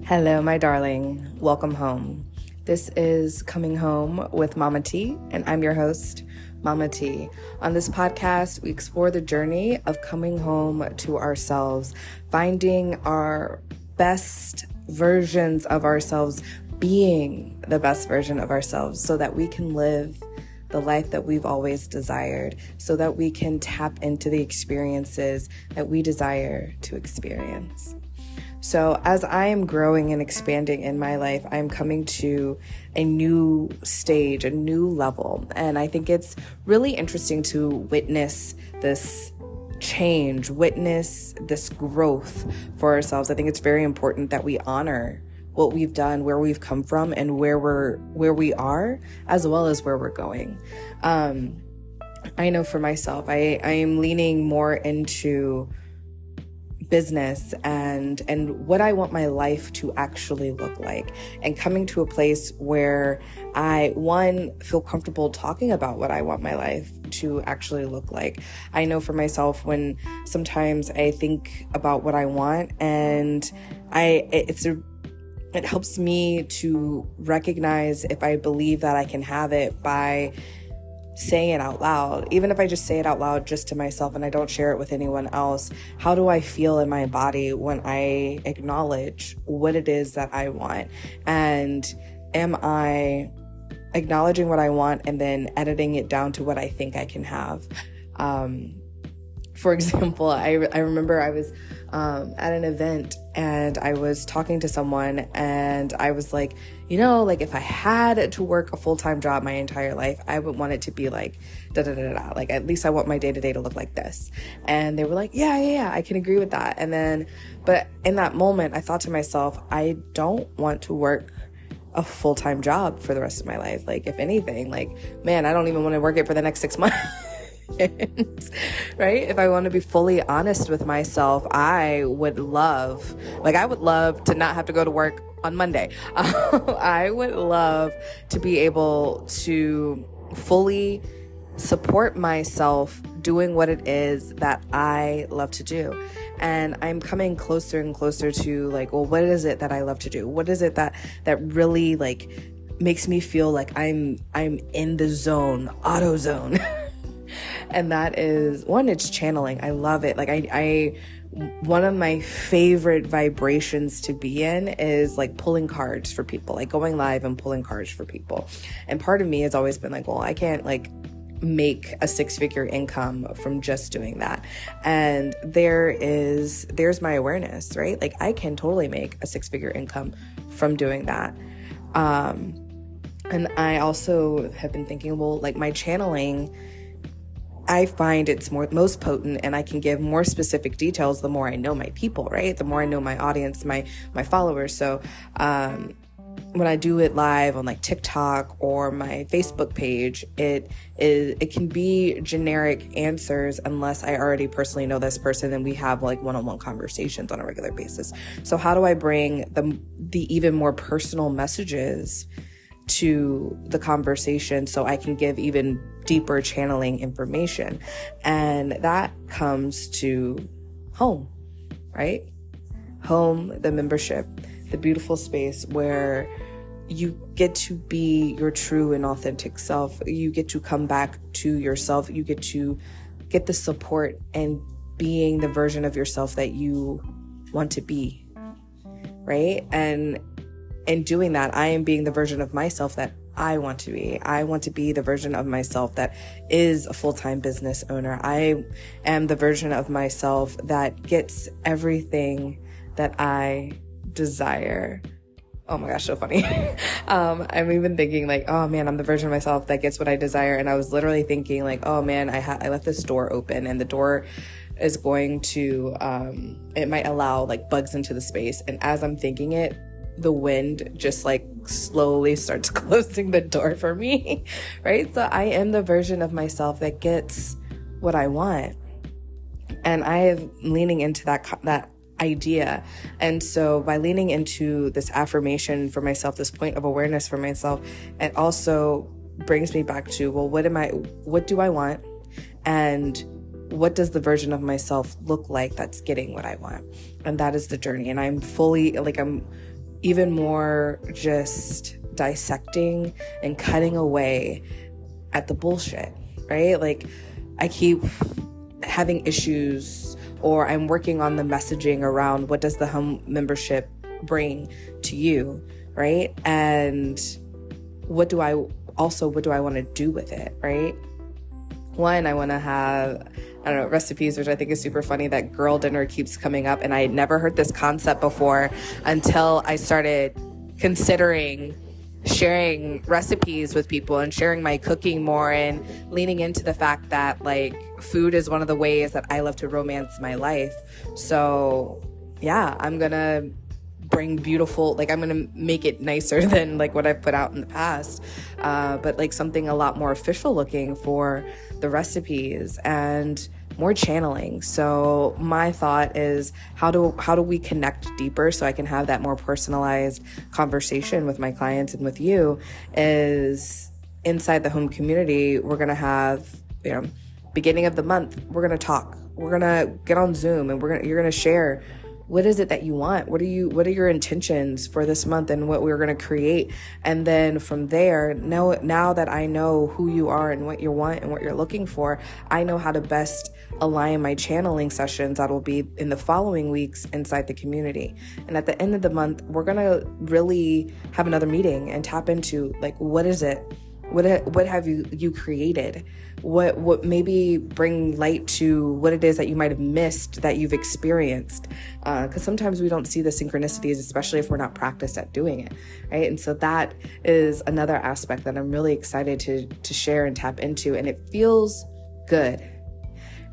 Hello, my darling. Welcome home. This is Coming Home with Mama T, and I'm your host, Mama T. On this podcast, we explore the journey of coming home to ourselves, finding our best versions of ourselves, being the best version of ourselves so that we can live the life that we've always desired, so that we can tap into the experiences that we desire to experience. So as I am growing and expanding in my life, I'm coming to a new stage, a new level. And I think it's really interesting to witness this change, witness this growth for ourselves. I think it's very important that we honor what we've done, where we've come from, and where we are, as well as where we're going. I know for myself, I am leaning more into business and what I want my life to actually look like, and coming to a place where I, one, feel comfortable talking about what I want my life to actually look like. I know for myself, when sometimes I think about what I want, and it helps me to recognize if I believe that I can have it by saying it out loud. Even if I just say it out loud just to myself and I don't share it with anyone else, how do I feel in my body when I acknowledge what it is that I want? And am I acknowledging what I want and then editing it down to what I think I can have? For example, I remember I was at an event and I was talking to someone and I was like, if I had to work a full-time job my entire life, I would want it to be like da-da-da-da. Like, at least I want my day-to-day to look like this. And they were like, yeah, I can agree with that. But in that moment, I thought to myself, I don't want to work a full-time job for the rest of my life. Like, if anything, man, I don't even want to work it for the next 6 months. Right? If I want to be fully honest with myself, I would love to not have to go to work on Monday. I would love to be able to fully support myself doing what it is that I love to do. And I'm coming closer and closer to what is it that I love to do? What is it that really makes me feel like I'm in the zone, auto zone? And that is, one, it's channeling. I love it. One of my favorite vibrations to be in is pulling cards for people, going live and pulling cards for people. And part of me has always been I can't make a 6-figure income from just doing that. And there's my awareness, right? I can totally make a 6-figure income from doing that. And I also have been thinking, my channeling, I find it's most potent, and I can give more specific details the more I know my people, right? The more I know my audience, my followers. So when I do it live on TikTok or my Facebook page, it can be generic answers unless I already personally know this person and we have one-on-one conversations on a regular basis. So how do I bring the even more personal messages to the conversation so I can give even deeper channeling information? And that comes to home, right? Home, the membership, the beautiful space where you get to be your true and authentic self. You get to come back to yourself. You get to get the support and being the version of yourself that you want to be, right? And in doing that, I am being the version of myself that I want to be. I want to be the version of myself that is a full-time business owner. I am the version of myself that gets everything that I desire. Oh my gosh, so funny. I'm even thinking oh man, I'm the version of myself that gets what I desire. And I was literally thinking oh man, I left this door open, and the door is going to, it might allow bugs into the space. And as I'm thinking it, the wind just slowly starts closing the door for me, right? So I am the version of myself that gets what I want. And I am leaning into that idea. And so by leaning into this affirmation for myself, this point of awareness for myself, it also brings me back to, what do I want? And what does the version of myself look like that's getting what I want? And that is the journey. And I'm fully, I'm even more just dissecting and cutting away at the bullshit, right? Like, I keep having issues, or I'm working on the messaging around what does the home membership bring to you, right? And what do I want to do with it, right? One, I want to have, recipes, which I think is super funny. That girl dinner keeps coming up, and I had never heard this concept before until I started considering sharing recipes with people and sharing my cooking more, and leaning into the fact that like food is one of the ways that I love to romance my life. So yeah, I'm gonna bring beautiful, like I'm gonna make it nicer than like what I've put out in the past, but like something a lot more official looking for the recipes and more channeling. So my thought is, how do we connect deeper so I can have that more personalized conversation with my clients and with you, is inside the home community. We're going to have, beginning of the month, we're going to talk, we're going to get on Zoom, and you're going to share, what is it that you want? What are your intentions for this month and what we're going to create? And then from there, now that I know who you are and what you want and what you're looking for, I know how to best align my channeling sessions that will be in the following weeks inside the community. And at the end of the month, we're going to really have another meeting and tap into like, what is it? What have you created? What maybe bring light to what it is that you might have missed that you've experienced? Because sometimes we don't see the synchronicities, especially if we're not practiced at doing it, right? And so that is another aspect that I'm really excited to share and tap into, and it feels good,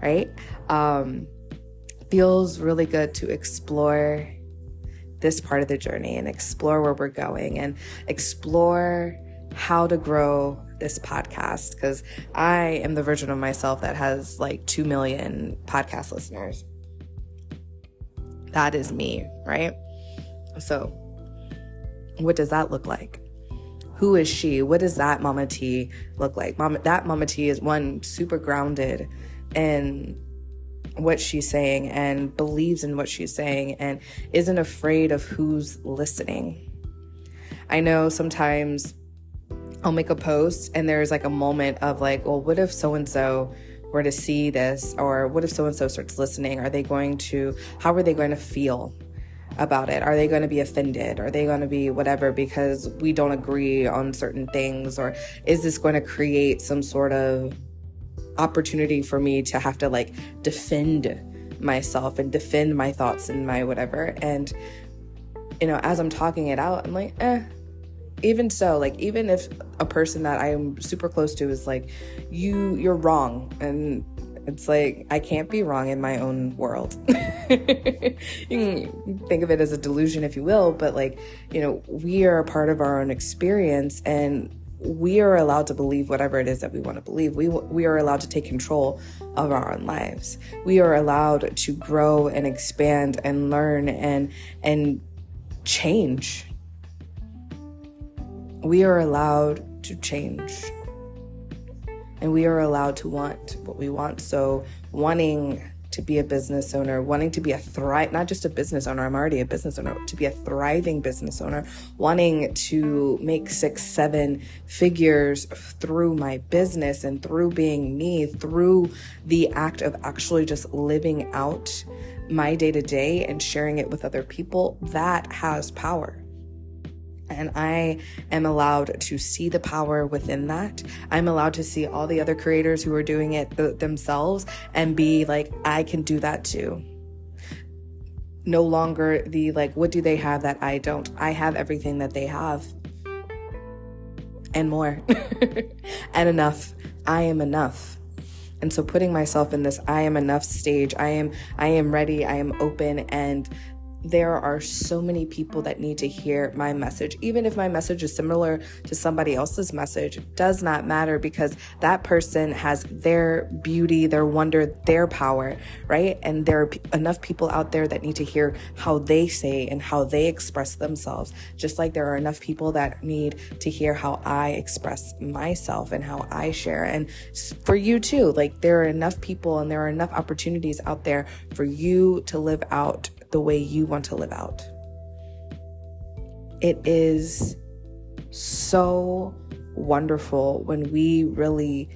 right? Feels really good to explore this part of the journey and explore where we're going and explore how to grow this podcast, because I am the version of myself that has like 2 million podcast listeners. That is me, right? So what does that look like? Who is she? What does that Mama T look like? That Mama T is one, super grounded in what she's saying and believes in what she's saying and isn't afraid of who's listening. I know sometimes I'll make a post and there's like a moment of like, well, what if so-and-so were to see this? Or what if so-and-so starts listening? How are they going to feel about it? Are they going to be offended? Are they going to be whatever because we don't agree on certain things? Or is this going to create some sort of opportunity for me to have to like defend myself and defend my thoughts and my whatever? And, as I'm talking it out, I'm like, even so, like, even if a person that I am super close to is like, you're wrong. And it's like, I can't be wrong in my own world. You can think of it as a delusion, if you will, but like, we are a part of our own experience, and we are allowed to believe whatever it is that we want to believe. We are allowed to take control of our own lives. We are allowed to grow and expand and learn and change. We are allowed to change, and we are allowed to want what we want. So wanting to be a business owner, wanting to be not just a business owner, I'm already a business owner, to be a thriving business owner, wanting to make 6-7 figures through my business and through being me, through the act of actually just living out my day-to-day and sharing it with other people, that has power. And I am allowed to see the power within that. I'm allowed to see all the other creators who are doing it themselves and be like, I can do that too. No longer the like, what do they have that I don't? I have everything that they have and more and enough. I am enough. And so putting myself in this I am enough stage, I am ready, I am open, and there are so many people that need to hear my message. Even if my message is similar to somebody else's message, it does not matter, because that person has their beauty, their wonder, their power, right? And there are enough people out there that need to hear how they say and how they express themselves, just like there are enough people that need to hear how I express myself and how I share. And for you too, like there are enough people and there are enough opportunities out there for you to live out the way you want to live out. it is so wonderful when we really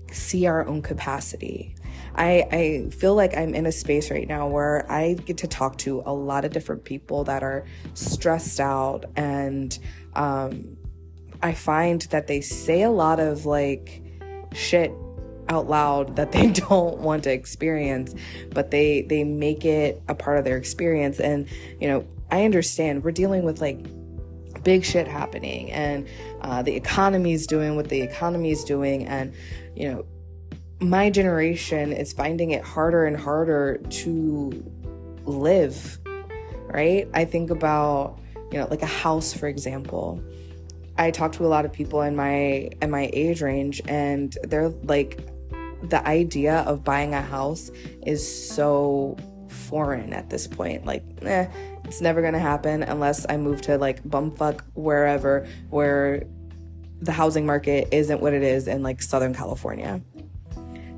see our own capacity. I feel like I'm in a space right now where I get to talk to a lot of different people that are stressed out, and I find that they say a lot of like shit out loud that they don't want to experience, but they make it a part of their experience. And, you know, I understand we're dealing with like big shit happening, and the economy's doing what the economy's doing. And, you know, my generation is finding it harder and harder to live, right? I think about, you know, like a house, for example. I talk to a lot of people in my age range, and they're like, the idea of buying a house is so foreign at this point. Like, it's never gonna happen unless I move to like bumfuck wherever, where the housing market isn't what it is in like Southern California.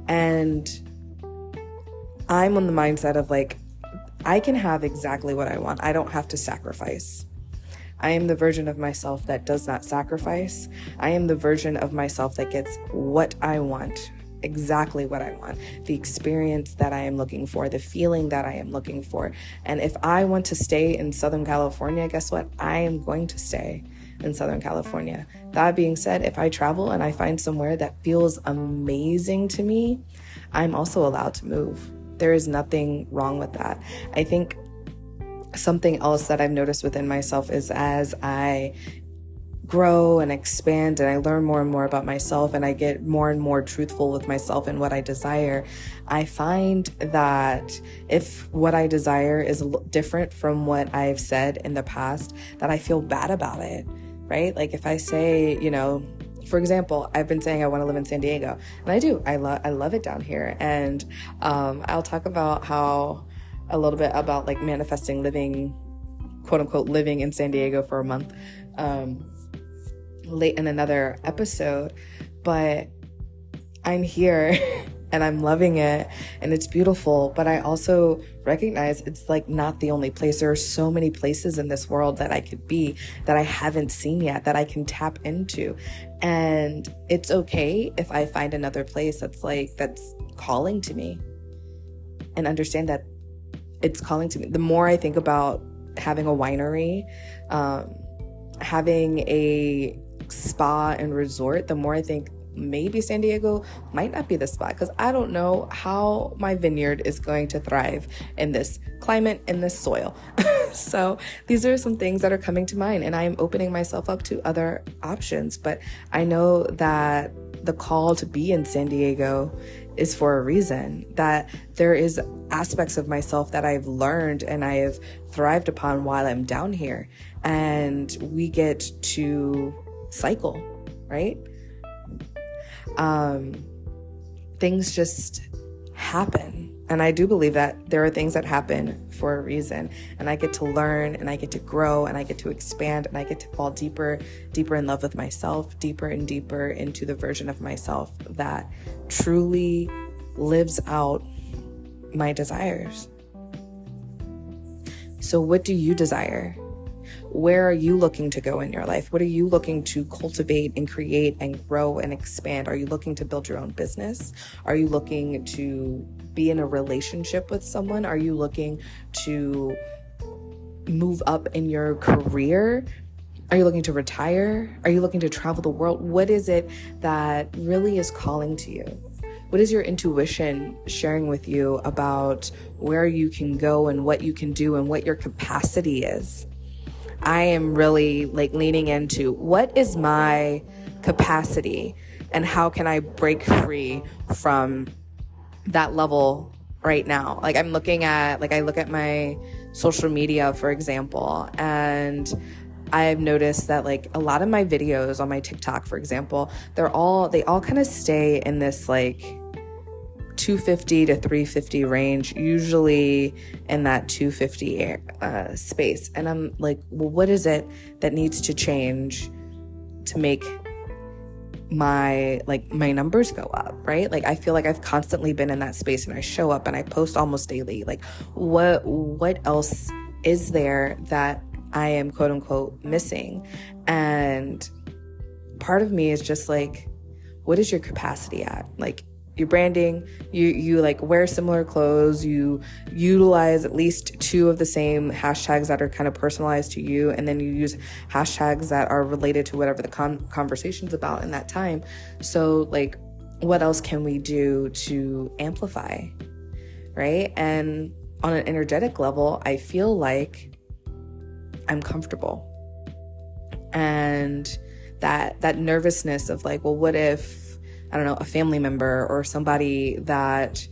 And I'm on the mindset of like, I can have exactly what I want. I don't have to sacrifice. I am the version of myself that does not sacrifice. I am the version of myself that gets what I want, exactly what I want, the experience that I am looking for, the feeling that I am looking for. And if I want to stay in Southern California, guess what? I am going to stay in Southern California. That being said, if I travel and I find somewhere that feels amazing to me, I'm also allowed to move. There is nothing wrong with that. I think something else that I've noticed within myself is as I grow and expand and I learn more and more about myself, and I get more and more truthful with myself and what I desire, I find that if what I desire is different from what I've said in the past, that I feel bad about it, right? Like if I say, you know, for example, I've been saying I want to live in San Diego, and I do. I love it down here. And I'll talk about how a little bit about like manifesting living, quote unquote, living in San Diego for a month late in another episode. But I'm here and I'm loving it and it's beautiful. But I also recognize it's like not the only place. There are so many places in this world that I could be that I haven't seen yet, that I can tap into. And it's okay if I find another place that's calling to me, and understand that it's calling to me. The more I think about having a winery, having a spa and resort, the more I think maybe San Diego might not be the spot, because I don't know how my vineyard is going to thrive in this climate, in this soil. So these are some things that are coming to mind, and I am opening myself up to other options. But I know that the call to be in San Diego is for a reason, that there is aspects of myself that I've learned and I have thrived upon while I'm down here, and we get to cycle, right? Things just happen. And I do believe that there are things that happen for a reason, and I get to learn and I get to grow and I get to expand and I get to fall deeper in love with myself, deeper and deeper into the version of myself that truly lives out my desires. So what do you desire? Where are you looking to go in your life? What are you looking to cultivate and create and grow and expand? Are you looking to build your own business? Are you looking to be in a relationship with someone? Are you looking to move up in your career? Are you looking to retire? Are you looking to travel the world? What is it that really is calling to you? What is your intuition sharing with you about where you can go and what you can do and what your capacity is? I am really leaning into what is my capacity and how can I break free from that level right now. I'm looking at, I look at my social media, for example, and I've noticed that a lot of my videos on my TikTok, for example, they all kind of stay in this 250 to 350 range, usually in that 250 space. And I'm like, well, what is it that needs to change to make my numbers go up, right? I feel like I've constantly been in that space, and I show up and I post almost daily. What else is there that I am quote unquote missing. And part of me is just like, what is your capacity at? Like, your branding, you like wear similar clothes, you utilize at least 2 of the same hashtags that are kind of personalized to you, and then you use hashtags that are related to whatever the conversation's about in that time. So like, what else can we do to amplify, right? And on an energetic level, I feel like I'm comfortable. And that nervousness of like, well, what if, I don't know, a family member or somebody that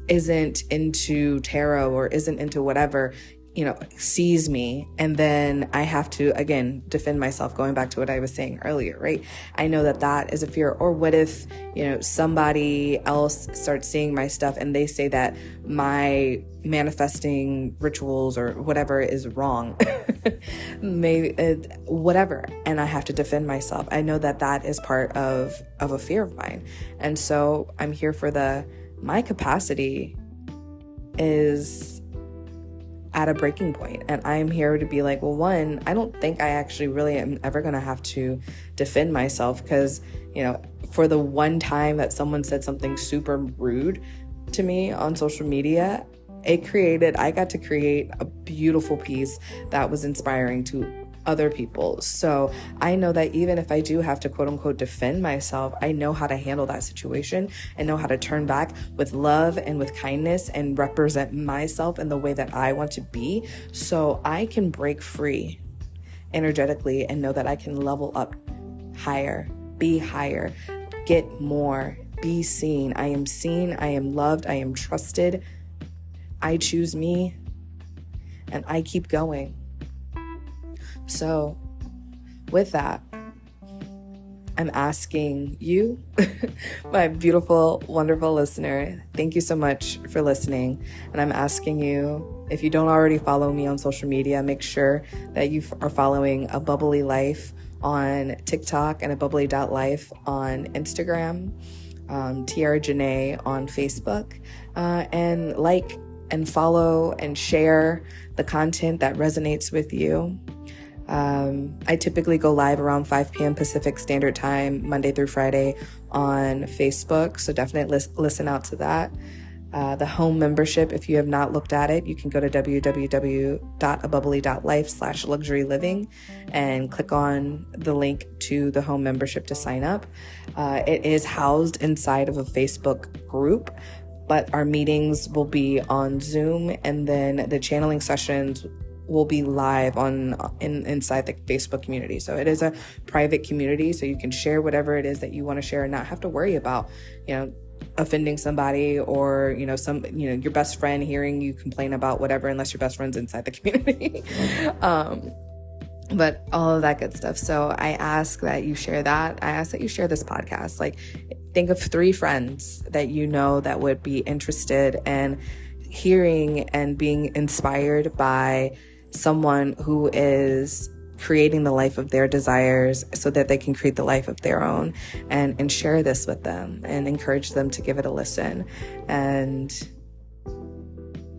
isn't into tarot or isn't into whatever, sees me, and then I have to, again, defend myself, going back to what I was saying earlier, right? I know that is a fear. Or what if, somebody else starts seeing my stuff and they say that my manifesting rituals or whatever is wrong, maybe whatever, and I have to defend myself. I know that is part of a fear of mine. And so I'm here for my capacity is at a breaking point. And I'm here to be like, well, one, I don't think I actually really am ever going to have to defend myself, because, for the one time that someone said something super rude to me on social media, I got to create a beautiful piece that was inspiring to other people. So I know that even if I do have to quote unquote defend myself, I know how to handle that situation and know how to turn back with love and with kindness and represent myself in the way that I want to be, so I can break free energetically and know that I can level up higher, be higher, get more, be seen. I am loved, I am trusted. I choose me, and I keep going. So with that, I'm asking you, my beautiful, wonderful listener, thank you so much for listening. And I'm asking you, if you don't already follow me on social media, make sure that you are following A Bubbly Life on TikTok and abubbly.life on Instagram, Tiara Jená on Facebook, and like and follow and share the content that resonates with you. I typically go live around 5 p.m. Pacific Standard Time, Monday through Friday on Facebook. So definitely listen out to that. The home membership, if you have not looked at it, you can go to www.abubbly.life/luxury living and click on the link to the home membership to sign up. It is housed inside of a Facebook group, but our meetings will be on Zoom, and then the channeling sessions will be live inside the Facebook community. So it is a private community, so you can share whatever it is that you want to share and not have to worry about, offending somebody or, your best friend hearing you complain about whatever, unless your best friend's inside the community. But all of that good stuff. So I ask that you share that. I ask that you share this podcast. Like, think of 3 friends that that would be interested in hearing and being inspired by someone who is creating the life of their desires so that they can create the life of their own, and share this with them and encourage them to give it a listen. And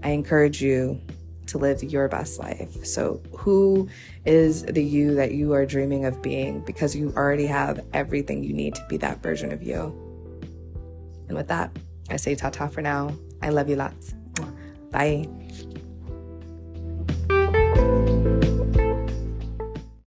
I encourage you to live your best life. So who is the you that you are dreaming of being? Because you already have everything you need to be that version of you. And with that, I say ta-ta for now. I love you lots. Bye.